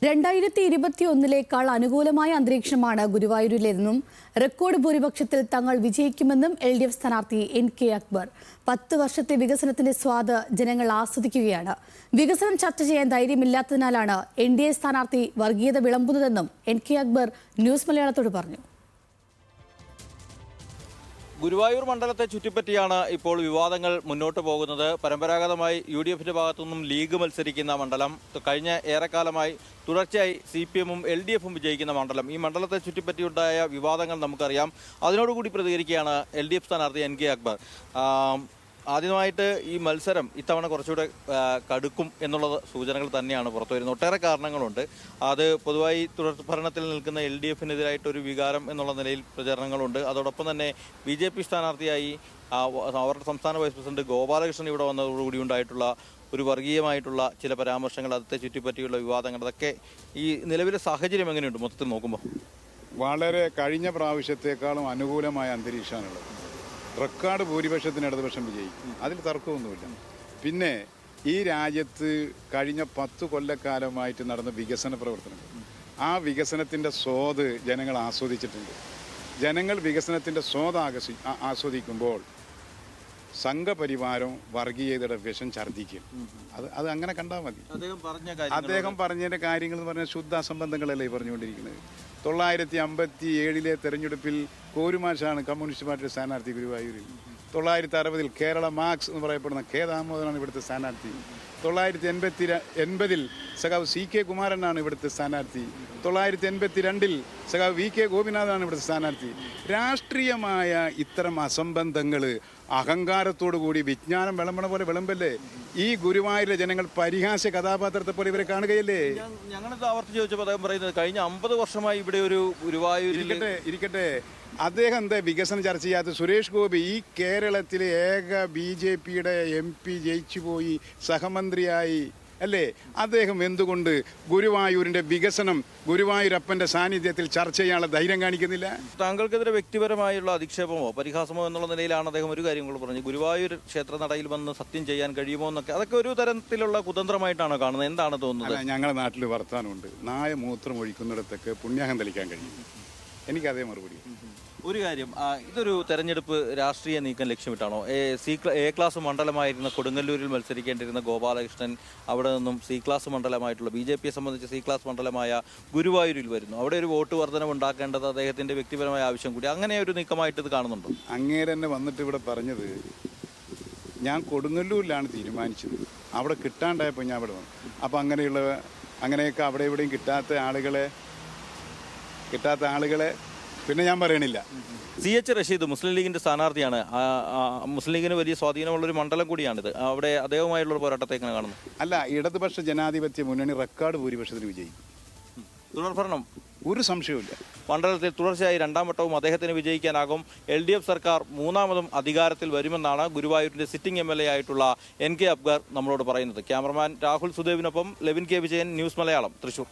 2021 അനുകൂലമായ അന്തരീക്ഷമാണ് ഗുരുവായൂരിലെന്നും റെക്കോർഡ് ഭൂരിപക്ഷത്തിൽ തങ്ങൾ വിജയിക്കുമെന്നും LDF സ്ഥാനാർത്ഥി NK അക്ബർ. 10 വർഷത്തെ വികസനത്തിന്റെ സ്വാദ് ജനങ്ങൾ ആസ്വദിക്കുകയാണ്. വികസനം ചർച്ച ചെയ്യാൻ ധൈര്യമില്ലാത്തതിനാലാണ് NDA സ്ഥാനാർത്ഥി വർഗീയത വിളമ്പുന്നതെന്നും NK അക്ബർ ന്യൂസ് മലയാളത്തോട് പറഞ്ഞു. ഗുരുവായൂർ മണ്ഡലത്തെ ചുറ്റിപ്പറ്റിയാണ് ഇപ്പോൾ വിവാദങ്ങൾ മുന്നോട്ട് പോകുന്നത്. പരമ്പരാഗതമായി UDFന്റെ ഭാഗത്തുനിന്നും ലീഗ് മത്സരിക്കുന്ന മണ്ഡലം, കഴിഞ്ഞ ഏറെക്കാലമായി തുടർച്ചയായി CPM-ഉം LDF-ഉം വിജയിക്കുന്ന മണ്ഡലം. ഈ മണ്ഡലത്തെ ചുറ്റിപ്പറ്റിയുണ്ടായ വിവാദങ്ങൾ നമുക്കറിയാം. അതിനോടുകൂടി പ്രതികരിക്കുകയാണ് LDF സ്ഥാനാർത്ഥി NK അക്ബർ. ആദ്യമായിട്ട് ഈ മത്സരം ഇത്തവണ കുറച്ചുകൂടെ കടുക്കും എന്നുള്ള സൂചനകൾ തന്നെയാണ് പുറത്തു വരുന്നത്. ഒട്ടേറെ കാരണങ്ങളുണ്ട്. അത് പൊതുവായി തുടർ ഭരണത്തിൽ നിൽക്കുന്ന LDF-നെതിരായിട്ടൊരു വികാരം എന്നുള്ള നിലയിൽ പ്രചരണങ്ങളുണ്ട്. അതോടൊപ്പം തന്നെ BJP സ്ഥാനാർത്ഥിയായി അവരുടെ സംസ്ഥാന വൈസ് പ്രസിഡന്റ് ഗോപാലകൃഷ്ണൻ ഇവിടെ വന്നതോടുകൂടി ഉണ്ടായിട്ടുള്ള ഒരു വർഗീയമായിട്ടുള്ള ചില പരാമർശങ്ങൾ, അതത്തെ ചുറ്റിപ്പറ്റിയുള്ള വിവാദങ്ങൾ, അതൊക്കെ ഈ നിലവിലെ സാഹചര്യം എങ്ങനെയുണ്ട് മൊത്തത്തിൽ നോക്കുമ്പോൾ? വളരെ കഴിഞ്ഞ പ്രാവശ്യത്തെക്കാളും അനുകൂലമായ അന്തരീക്ഷമാണുള്ളത്. റെക്കോർഡ് ഭൂരിപക്ഷത്തിന് ഇടതുപക്ഷം വിജയിക്കും, അതിൽ തർക്കമൊന്നുമില്ല. പിന്നെ ഈ രാജ്യത്ത് കഴിഞ്ഞ 10 കൊല്ലക്കാലമായിട്ട് നടന്ന വികസന പ്രവർത്തനങ്ങൾ, ആ വികസനത്തിൻ്റെ സ്വാദ് ജനങ്ങൾ ആസ്വദിച്ചിട്ടുണ്ട്. ജനങ്ങൾ വികസനത്തിൻ്റെ സ്വാദ് ആസ്വദിക്കുമ്പോൾ സംഘപരിവാരം വർഗീയതയുടെ വിഷം ഛർദ്ദിക്കും. അത് അങ്ങനെ കണ്ടാൽ മതി. അദ്ദേഹം പറഞ്ഞതിൻ്റെ കാര്യങ്ങൾ എന്ന് പറഞ്ഞാൽ ശുദ്ധ അസംബന്ധങ്ങളല്ലേ പറഞ്ഞുകൊണ്ടിരിക്കുന്നത്. 957 തെരഞ്ഞെടുപ്പിൽ കോരുമാഷാണ് കമ്മ്യൂണിസ്റ്റ് പാർട്ടിയുടെ സ്ഥാനാർത്ഥി ഗുരുവായൂരിൽ. 960 കേരള മാർക്സ് എന്ന് പറയപ്പെടുന്ന K ദാമോദരനാണ് ഇവിടുത്തെ സ്ഥാനാർത്ഥി. 980 സഖാവ് CK കുമാരനാണ് ഇവിടുത്തെ സ്ഥാനാർത്ഥി. 982 സഖാവ് VK ഗോപിനാഥാണ് ഇവിടുത്തെ സ്ഥാനാർത്ഥി. രാഷ്ട്രീയമായ ഇത്തരം അസംബന്ധങ്ങൾ അഹങ്കാരത്തോടു കൂടി വിജ്ഞാനം വിളമ്പണ പോലെ വിളമ്പല്ലേ? ഈ ഗുരുവായൂരിലെ ജനങ്ങൾ പരിഹാസ കഥാപാത്രത്തെ പോലെ ഇവരെ കാണുകയല്ലേ? ഞങ്ങളിത് ആവർത്തിച്ച് ചോദിച്ചപ്പോൾ അദ്ദേഹം പറയുന്നത് കഴിഞ്ഞ 50 വർഷമായി ഇവിടെ ഒരു ഗുരുവായൂർ ഇരിക്കട്ടെ. അദ്ദേഹം എന്താ വികസനം ചർച്ച ചെയ്യാത്ത? സുരേഷ് ഗോപി ഈ കേരളത്തിലെ ഏക BJPയുടെ MP ജയിച്ചു പോയി, സഹമന്ത്രിയായി അല്ലേ? അദ്ദേഹം എന്തുകൊണ്ട് ഗുരുവായൂരിന്റെ വികസനം ഗുരുവായൂരപ്പന്റെ സാന്നിധ്യത്തിൽ ചർച്ച ചെയ്യാനുള്ള ധൈര്യം കാണിക്കുന്നില്ല? താങ്കൾക്കെതിരെ വ്യക്തിപരമായുള്ള അധിക്ഷേപമോ പരിഹാസമോ എന്നുള്ള നിലയിലാണ് അദ്ദേഹം ഒരു കാര്യം കൂടെ പറഞ്ഞു. ഗുരുവായൂർ ക്ഷേത്രനടയിൽ വന്ന് സത്യം ചെയ്യാൻ കഴിയുമോ എന്നൊക്കെ, അതൊക്കെ ഒരു തരത്തിലുള്ള കുതന്ത്രമായിട്ടാണോ കാണുന്നത്? എന്താണ് തോന്നുന്നത്? ഞങ്ങളുടെ നാട്ടിൽ വർത്താനമുണ്ട്, നായ മൂത്രം ഒഴിക്കുന്നിടത്തൊക്കെ പുണ്യാഹം തെളിക്കാൻ കഴിയും. എനിക്കതേ മറുപടി. ഒരു കാര്യം, ഇതൊരു തെരഞ്ഞെടുപ്പ് രാഷ്ട്രീയ നീക്കം ലക്ഷ്യമിട്ടാണോ? A ക്ലാസ് മണ്ഡലമായിരുന്ന കൊടുങ്ങല്ലൂരിൽ മത്സരിക്കേണ്ടിരുന്ന ഗോപാലകൃഷ്ണൻ അവിടെ നിന്നും C ക്ലാസ് മണ്ഡലമായിട്ടുള്ള BJPയെ സംബന്ധിച്ച് C ക്ലാസ് മണ്ഡലമായ ഗുരുവായൂരിൽ വരുന്നു. അവിടെ ഒരു വോട്ട് വർധനം ഉണ്ടാക്കേണ്ടത് അദ്ദേഹത്തിന്റെ വ്യക്തിപരമായ ആവശ്യം കൂടി, അങ്ങനെ ഒരു നീക്കമായിട്ട് ഇത് കാണുന്നുണ്ടോ? അങ്ങേരെ തന്നെ വന്നിട്ട് ഇവിടെ പറഞ്ഞത്, ഞാൻ കൊടുങ്ങല്ലൂരിലാണ് തീരുമാനിച്ചത്, അവിടെ കിട്ടാണ്ടായപ്പോൾ ഞാൻ അവിടെ വന്നു. അപ്പോൾ അങ്ങനെയൊക്കെ അവിടെ എവിടെയും കിട്ടാത്ത ആളുകളെ പിന്നെ ഞാൻ പറയണില്ല. CH റഷീദ് മുസ്ലിം ലീഗിന്റെ സ്ഥാനാർത്ഥിയാണ്. മുസ്ലിം ലീഗിന് വലിയ സ്വാധീനമുള്ളൊരു മണ്ഡലം കൂടിയാണിത്. അവിടെ അദ്ദേഹവുമായിട്ടുള്ള പോരാട്ടത്തെ എങ്ങനെ കാണുന്നു? അല്ല, ഇടതുപക്ഷ ജനാധിപത്യ മുന്നണി റെക്കോർഡ് ഭൂരിപക്ഷത്തിന് വിജയിക്കും. തുടർഭരണം ഒരു സംശയവുമില്ല. മണ്ഡലത്തിൽ തുടർച്ചയായി 2ാം വട്ടവും അദ്ദേഹത്തിന് വിജയിക്കാനാകും. LDF സർക്കാർ 3ാമതും അധികാരത്തിൽ വരുമെന്നാണ് ഗുരുവായൂരിന്റെ സിറ്റിംഗ് MLA ആയിട്ടുള്ള NK അക്ബർ നമ്മളോട് പറയുന്നത്. ക്യാമറമാൻ രാഹുൽ സുദേവിനൊപ്പം ലെവിൻ K വിജയൻ, ന്യൂസ് മലയാളം, തൃശൂർ.